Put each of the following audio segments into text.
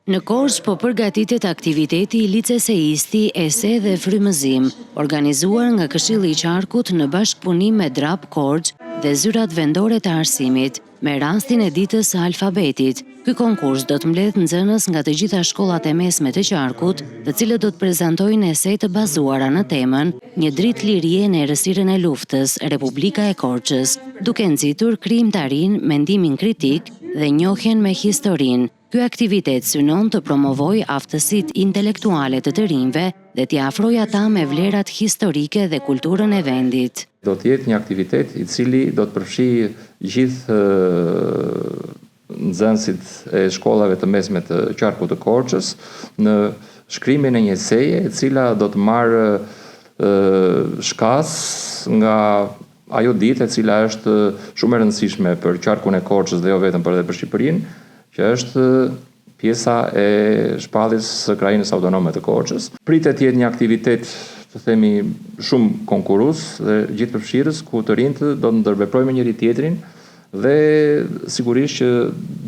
Në Korçë po përgatitet aktiviteti i liceseisti Ese dhe Frymëzim, organizuar nga Këshilli i Qarkut në bashkëpunim me DRAP Korçë dhe zyrat vendore të arsimit, me rastin e ditës së alfabetit. Ky konkurs do të mbledh nxënës nga të gjitha shkollat e mesme të Qarkut, të cilët do të prezantojnë esej të bazuara në temën Një dritë lirie në errësirën e luftës, Republika e Korçës, duke nxitur krijimtarinë, mendimin kritik dhe njohjen me historinë. Ky aktivitet synon të promovojë aftësitë intelektuale të rinjve dhe t'i afrojë ata me vlerat historike dhe kulturën e vendit. Do të jetë një aktivitet i cili do të përfshijë gjithë nxënësit e shkollave të mesme të Qarkut të Korçës në shkrimin e një eseje e cila do të marrë shkas nga ajo ditë e cila është shumë e rëndësishme për Qarkun e Korçës dhe jo vetëm për Shqipërinë, që është pjesa e shpalljes së krajinës autonome të Korçës. Pritet të jetë një aktivitet, të themi, shumë konkurrues dhe gjithëpërfshirës, ku të rinjtë do të ndërveprojnë me njëri tjetrin dhe sigurisht që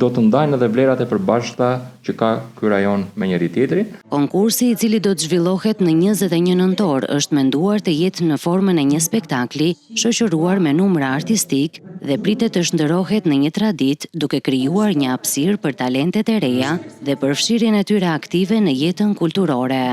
do të ndajnë edhe vlerat e përbashkëta që ka ky rajon me njëri tjetrin. Konkursi, i cili do të zhvillohet në 21 nëntor, është menduar të jetë në formën e një spektakli shoqëruar me numra artistik dhe pritet të shndërrohet në një traditë, duke krijuar një hapësirë për talentet e reja dhe përfshirjen e tyre aktive në jetën kulturore.